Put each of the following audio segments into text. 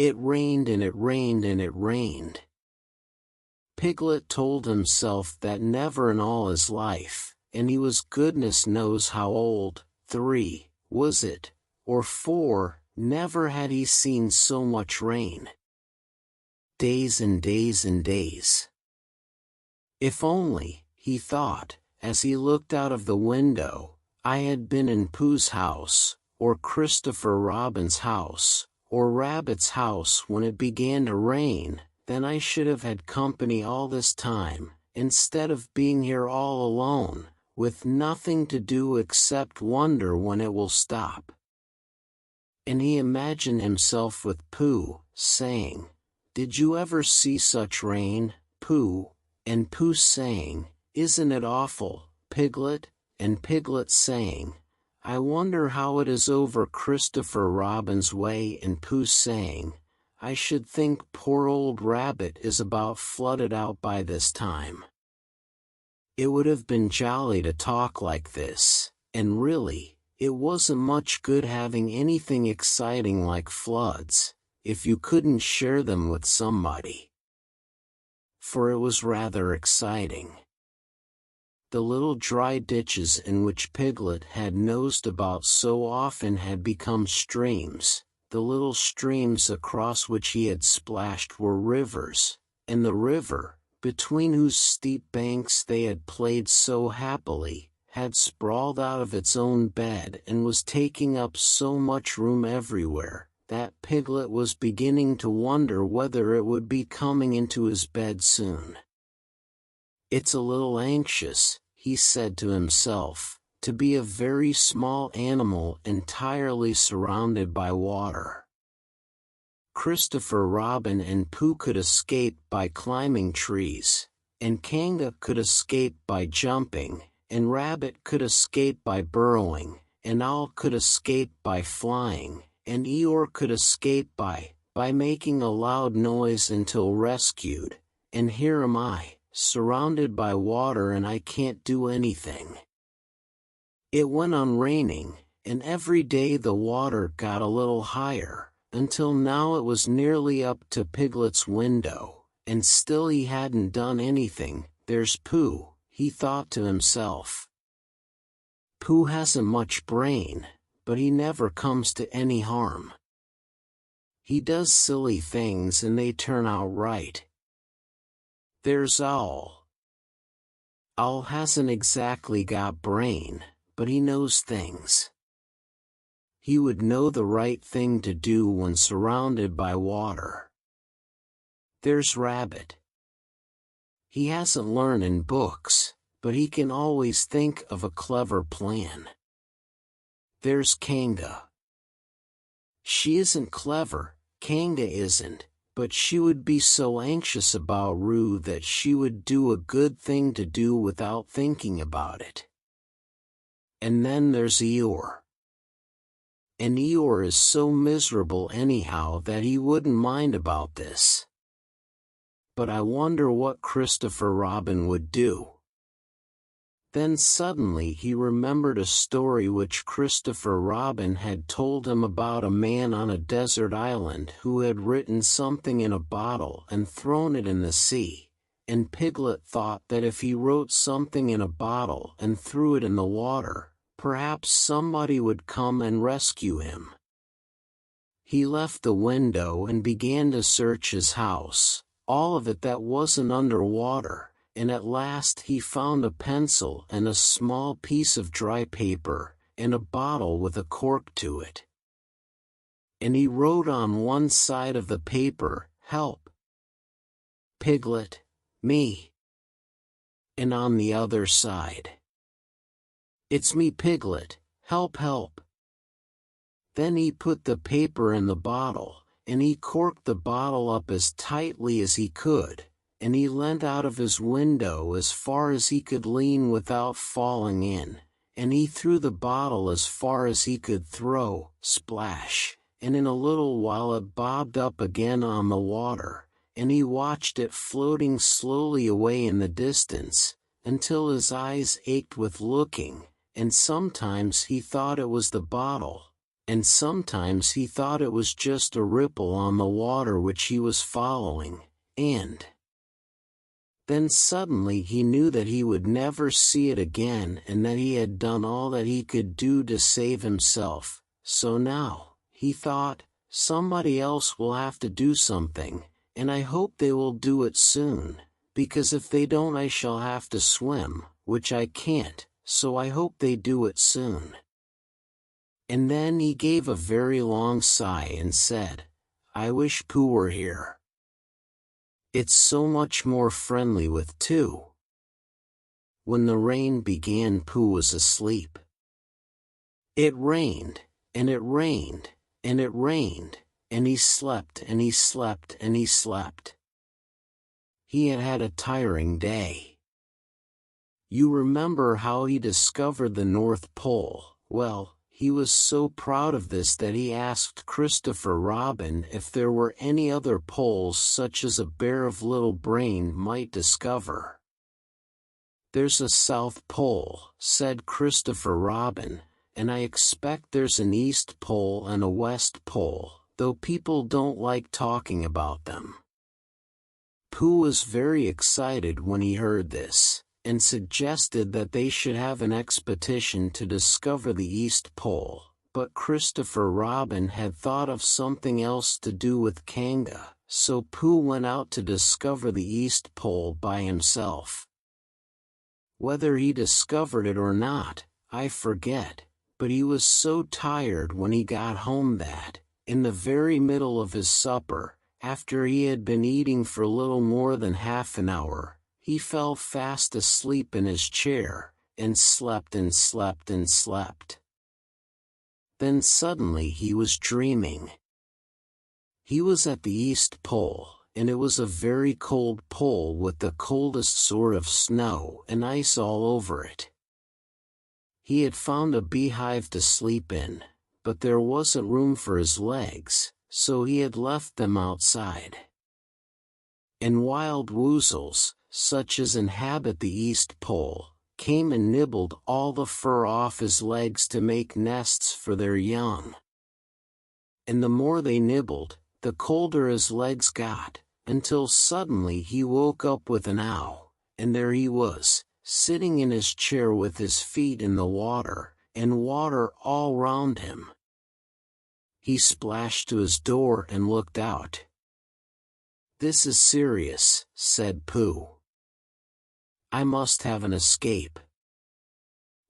It rained and it rained and it rained. Piglet told himself that never in all his life, and he was goodness knows how old, 3, was it, or 4, never had he seen so much rain. Days and days and days. If only, he thought, as he looked out of the window, I had been in Pooh's house, or Christopher Robin's house, or Rabbit's house when it began to rain, then I should have had company all this time, instead of being here all alone, with nothing to do except wonder when it will stop. And he imagined himself with Pooh, saying, "Did you ever see such rain, Pooh?" And Pooh saying, "Isn't it awful, Piglet?" And Piglet saying, "I wonder how it is over Christopher Robin's way," and Pooh saying, "I should think poor old Rabbit is about flooded out by this time." It would have been jolly to talk like this, and really, it wasn't much good having anything exciting like floods, if you couldn't share them with somebody. For it was rather exciting. The little dry ditches in which Piglet had nosed about so often had become streams, the little streams across which he had splashed were rivers, and the river, between whose steep banks they had played so happily, had sprawled out of its own bed and was taking up so much room everywhere, that Piglet was beginning to wonder whether it would be coming into his bed soon. "It's a little anxious," he said to himself, "to be a very small animal entirely surrounded by water. Christopher Robin and Pooh could escape by climbing trees, and Kanga could escape by jumping, and Rabbit could escape by burrowing, and Owl could escape by flying, and Eeyore could escape by making a loud noise until rescued, and here am I, surrounded by water, and I can't do anything." It went on raining, and every day the water got a little higher, until now it was nearly up to Piglet's window, and still he hadn't done anything. "There's Pooh," he thought to himself. "Pooh hasn't much brain, but he never comes to any harm. He does silly things and they turn out right. There's Owl. Owl hasn't exactly got brain, but he knows things. He would know the right thing to do when surrounded by water. There's Rabbit. He hasn't learned in books, but he can always think of a clever plan. There's Kanga. She isn't clever, Kanga isn't, but she would be so anxious about Roo that she would do a good thing to do without thinking about it. And then there's Eeyore. And Eeyore is so miserable anyhow that he wouldn't mind about this. But I wonder what Christopher Robin would do." Then suddenly he remembered a story which Christopher Robin had told him about a man on a desert island who had written something in a bottle and thrown it in the sea, and Piglet thought that if he wrote something in a bottle and threw it in the water, perhaps somebody would come and rescue him. He left the window and began to search his house, all of it that wasn't under water, and at last he found a pencil and a small piece of dry paper, and a bottle with a cork to it. And he wrote on one side of the paper, "Help. Piglet, me." And on the other side, "It's me, Piglet, help, help." Then he put the paper in the bottle, and he corked the bottle up as tightly as he could, and he leant out of his window as far as he could lean without falling in, and he threw the bottle as far as he could throw, splash, and in a little while it bobbed up again on the water, and he watched it floating slowly away in the distance, until his eyes ached with looking, and sometimes he thought it was the bottle, and sometimes he thought it was just a ripple on the water which he was following, and then suddenly he knew that he would never see it again and that he had done all that he could do to save himself. So now, he thought, somebody else will have to do something, and I hope they will do it soon, because if they don't I shall have to swim, which I can't, so I hope they do it soon. And then he gave a very long sigh and said, I wish Pooh were here. It's so much more friendly with two. When the rain began, Pooh was asleep. It rained, and it rained, and it rained, and he slept and he slept and he slept. He had had a tiring day. You remember how he discovered the North Pole? Well, he was so proud of this that he asked Christopher Robin if there were any other poles such as a bear of little brain might discover. There's a South Pole, said Christopher Robin, and I expect there's an East Pole and a West Pole, though people don't like talking about them. Pooh was very excited when he heard this, and suggested that they should have an expedition to discover the East Pole, but Christopher Robin had thought of something else to do with Kanga, so Pooh went out to discover the East Pole by himself. Whether he discovered it or not, I forget, but he was so tired when he got home that, in the very middle of his supper, after he had been eating for little more than half an hour, he fell fast asleep in his chair, and slept and slept and slept. Then suddenly he was dreaming. He was at the East Pole, and it was a very cold pole with the coldest sort of snow and ice all over it. He had found a beehive to sleep in, but there wasn't room for his legs, so he had left them outside. And wild woozles, such as inhabit the East Pole, came and nibbled all the fur off his legs to make nests for their young. And the more they nibbled, the colder his legs got, until suddenly he woke up with an ow, and there he was, sitting in his chair with his feet in the water, and water all round him. He splashed to his door and looked out. This is serious, said Pooh. I must have an escape.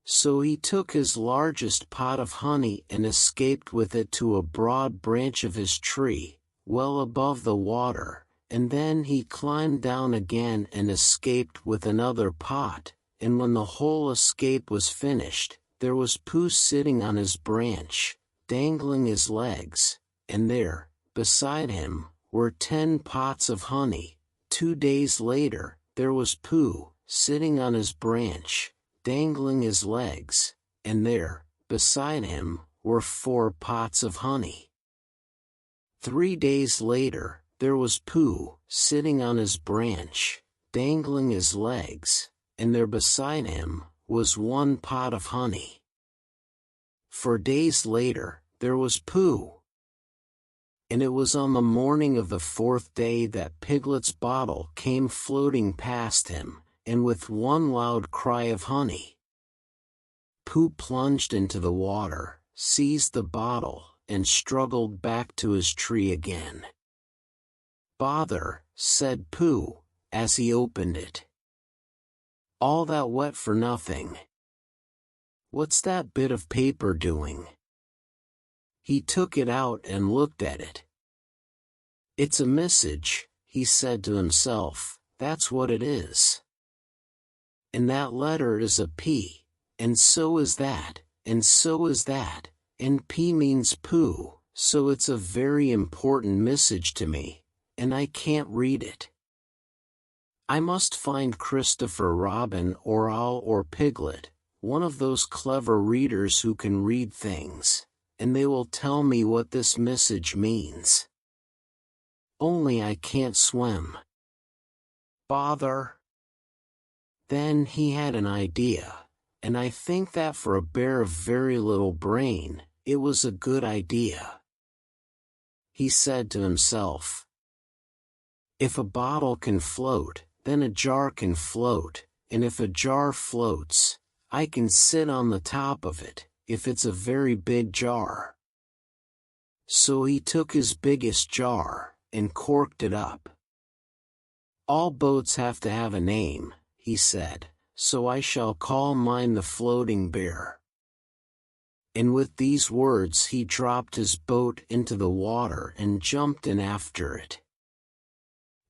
So he took his largest pot of honey and escaped with it to a broad branch of his tree, well above the water, and then he climbed down again and escaped with another pot, and when the whole escape was finished, there was Pooh sitting on his branch, dangling his legs, and there, beside him, were 10 pots of honey. 2 days later, there was Pooh, sitting on his branch, dangling his legs, and there, beside him, were 4 pots of honey. 3 days later, there was Pooh, sitting on his branch, dangling his legs, and there beside him, was 1 pot of honey. 4 days later, there was Pooh. And it was on the morning of the 4th day that Piglet's bottle came floating past him, and with one loud cry of honey, Pooh plunged into the water, seized the bottle, and struggled back to his tree again. Bother, said Pooh, as he opened it. All that wet for nothing. What's that bit of paper doing? He took it out and looked at it. It's a message, he said to himself, that's what it is. And that letter is a P, and so is that, and so is that, and P means Pooh, so it's a very important message to me, and I can't read it. I must find Christopher Robin or Owl or Piglet, one of those clever readers who can read things, and they will tell me what this message means. Only I can't swim. Bother. Then he had an idea, and I think that for a bear of very little brain, it was a good idea. He said to himself, if a bottle can float, then a jar can float, and if a jar floats, I can sit on the top of it, if it's a very big jar. So he took his biggest jar, and corked it up. All boats have to have a name, he said, so I shall call mine the Floating Bear. And with these words he dropped his boat into the water and jumped in after it.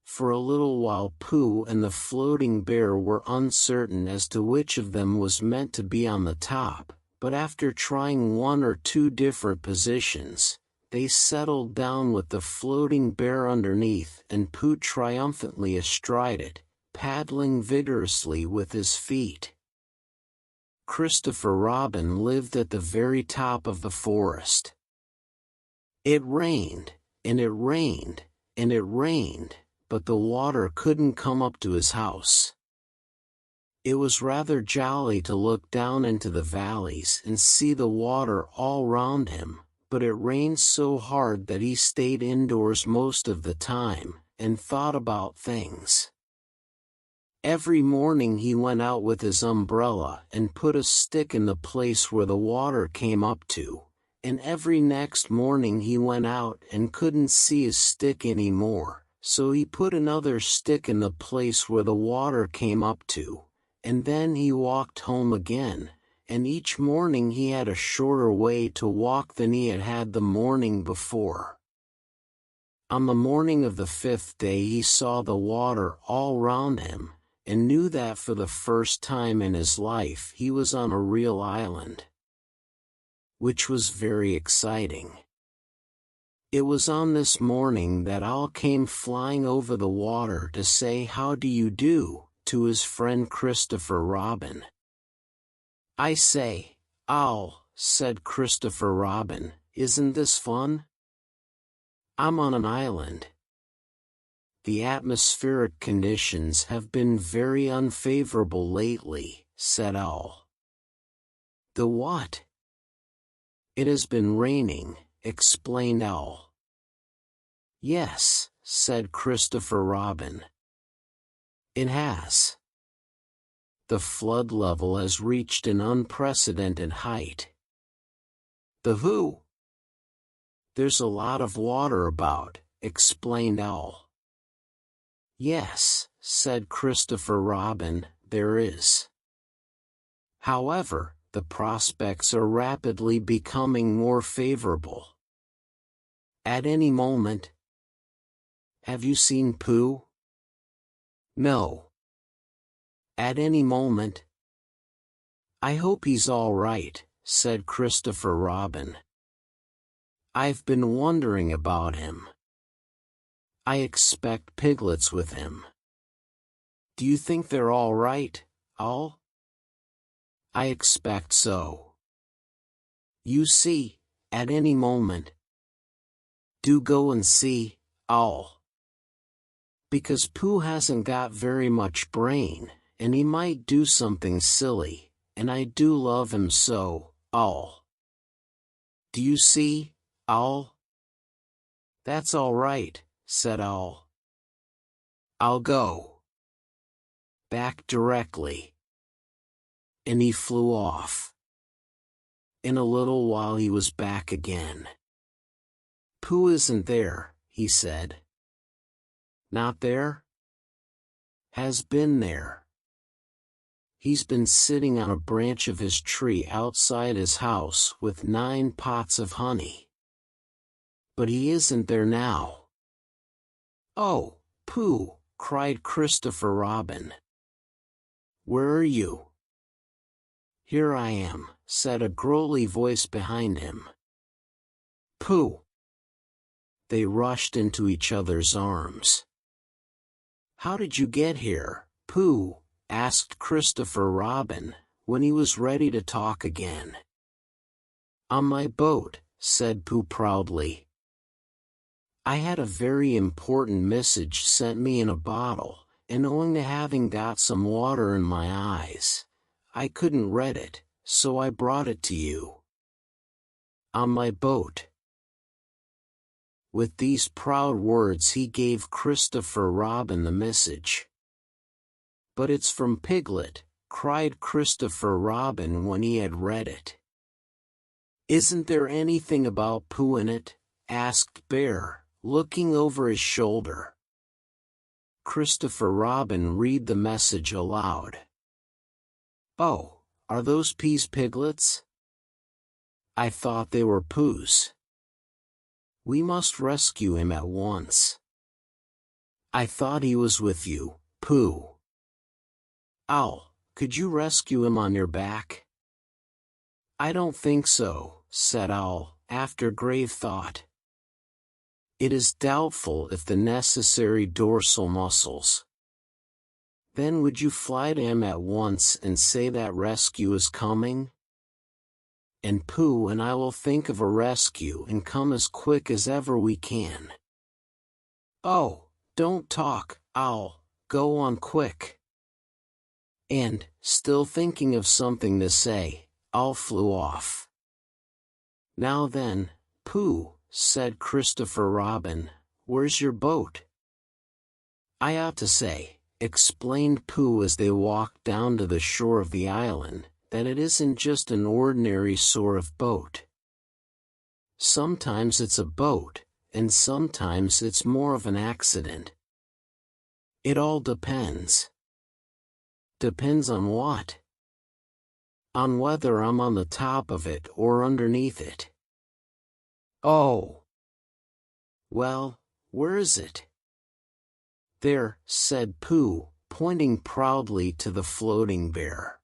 For a little while Pooh and the Floating Bear were uncertain as to which of them was meant to be on the top, but after trying one or two different positions, they settled down with the Floating Bear underneath and Pooh triumphantly astride it, paddling vigorously with his feet. Christopher Robin lived at the very top of the forest. It rained, and it rained, and it rained, but the water couldn't come up to his house. It was rather jolly to look down into the valleys and see the water all round him, but it rained so hard that he stayed indoors most of the time, and thought about things. Every morning he went out with his umbrella and put a stick in the place where the water came up to, and every next morning he went out and couldn't see his stick anymore, so he put another stick in the place where the water came up to, and then he walked home again, and each morning he had a shorter way to walk than he had had the morning before. On the morning of the 5th day he saw the water all round him, and knew that for the first time in his life he was on a real island, which was very exciting. It was on this morning that Owl came flying over the water to say how do you do to his friend Christopher Robin. I say, Owl, said Christopher Robin, isn't this fun? I'm on an island. The atmospheric conditions have been very unfavorable lately, said Owl. The what? It has been raining, explained Owl. Yes, said Christopher Robin. It has. The flood level has reached an unprecedented height. The who? There's a lot of water about, explained Owl. Yes, said Christopher Robin, there is. However, the prospects are rapidly becoming more favorable. At any moment. Have you seen Pooh? No. At any moment. I hope he's all right, said Christopher Robin. I've been wondering about him. I expect piglets with him. Do you think they're all right, Owl? I expect so. You see, at any moment. Do go and see, Owl. Because Pooh hasn't got very much brain, and he might do something silly, and I do love him so, Owl. Do you see, Owl? That's all right, said Owl. I'll go. Back directly. And he flew off. In a little while he was back again. Pooh isn't there, he said. Not there? Has been there. He's been sitting on a branch of his tree outside his house with 9 pots of honey. But he isn't there now. Oh, Pooh, cried Christopher Robin. Where are you? Here I am, said a growly voice behind him. Pooh! They rushed into each other's arms. How did you get here, Pooh? Asked Christopher Robin, when he was ready to talk again. On my boat, said Pooh proudly. I had a very important message sent me in a bottle, and owing to having got some water in my eyes, I couldn't read it, so I brought it to you. On my boat." With these proud words he gave Christopher Robin the message. "But it's from Piglet," cried Christopher Robin when he had read it. "Isn't there anything about Pooh in it?" asked Bear, looking over his shoulder. Christopher Robin read the message aloud. "Oh, are those P's piglets? I thought they were Pooh's. We must rescue him at once. I thought he was with you, Pooh. Owl, could you rescue him on your back?" "I don't think so," said Owl, after grave thought. "It is doubtful if the necessary dorsal muscles." "Then would you fly to him at once and say that rescue is coming? And Pooh and I will think of a rescue and come as quick as ever we can." "Oh, don't talk, Owl, go on quick." And, still thinking of something to say, Owl flew off. "Now then, Pooh," said Christopher Robin, "where's your boat?" "I ought to say," explained Pooh as they walked down to the shore of the island, "that it isn't just an ordinary sort of boat. Sometimes it's a boat, and sometimes it's more of an accident. It all depends." "Depends on what?" "On whether I'm on the top of it or underneath it." "Oh. Well, where is it?" "There," said Pooh, pointing proudly to the floating bear.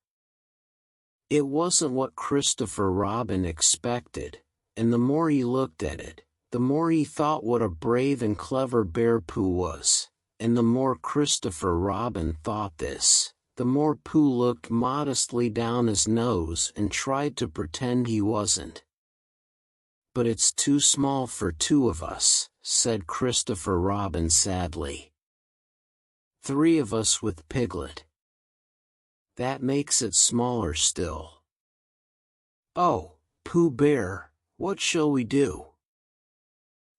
It wasn't what Christopher Robin expected, and the more he looked at it, the more he thought what a brave and clever bear Pooh was, and the more Christopher Robin thought this, the more Pooh looked modestly down his nose and tried to pretend he wasn't. "But it's too small for two of us," said Christopher Robin sadly. "Three of us with Piglet. That makes it smaller still. Oh, Pooh Bear, what shall we do?"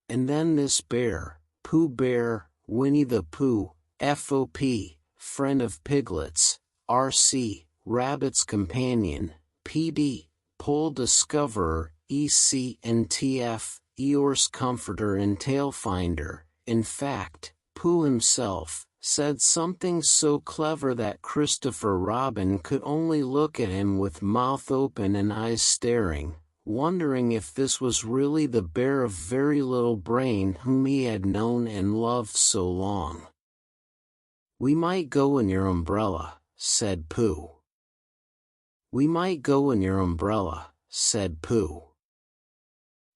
And then this bear, Pooh Bear, Winnie the Pooh, FOP, friend of Piglets, RC, Rabbit's companion, PD, Pole discoverer, EC and TF, Eeyore's comforter and tail finder, in fact, Pooh himself, said something so clever that Christopher Robin could only look at him with mouth open and eyes staring, wondering if this was really the bear of very little brain whom he had known and loved so long. "We might go in your umbrella," said Pooh. "We might go in your umbrella," said Pooh.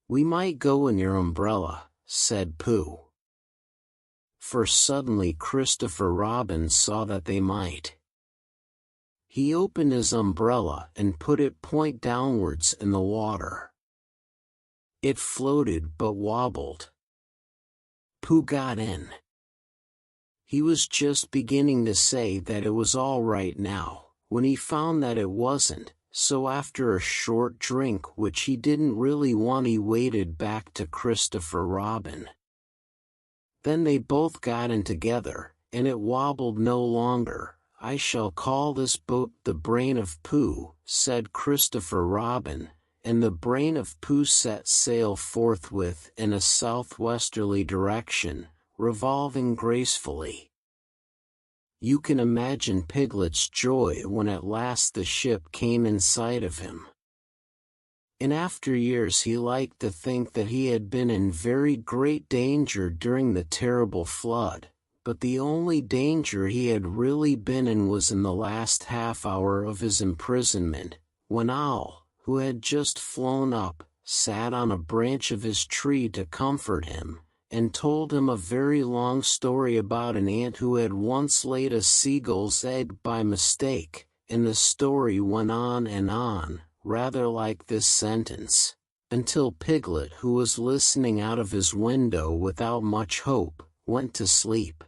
"We might go in your umbrella," said Pooh. For suddenly Christopher Robin saw that they might. He opened his umbrella and put it point downwards in the water. It floated but wobbled. Pooh got in. He was just beginning to say that it was all right now, when he found that it wasn't, so after a short drink which he didn't really want he waded back to Christopher Robin. Then they both got in together, and it wobbled no longer. "I shall call this boat the Brain of Pooh," said Christopher Robin, and the Brain of Pooh set sail forthwith in a southwesterly direction, revolving gracefully. You can imagine Piglet's joy when at last the ship came in sight of him. In after years he liked to think that he had been in very great danger during the terrible flood, but the only danger he had really been in was in the last half hour of his imprisonment, when Owl, who had just flown up, sat on a branch of his tree to comfort him, and told him a very long story about an ant who had once laid a seagull's egg by mistake, and the story went on and on, rather like this sentence, until Piglet, who was listening out of his window without much hope, went to sleep.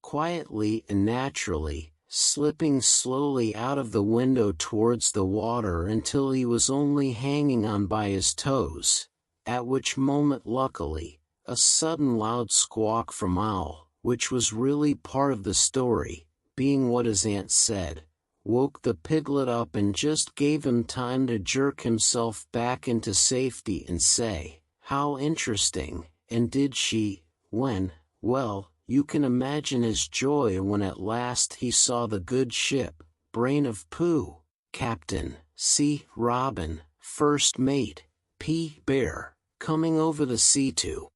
Quietly and naturally, slipping slowly out of the window towards the water until he was only hanging on by his toes, at which moment luckily, a sudden loud squawk from Owl, which was really part of the story, being what his aunt said, woke the piglet up and just gave him time to jerk himself back into safety and say, "How interesting," and did she, well, you can imagine his joy when at last he saw the good ship, Brain of Pooh, Captain, C. Robin, First Mate, P. Bear, coming over the sea to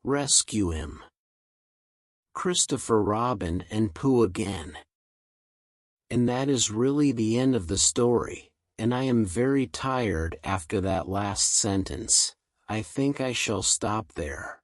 rescue him. Christopher Robin and Pooh again. And that is really the end of the story, and I am very tired after that last sentence. I think I shall stop there.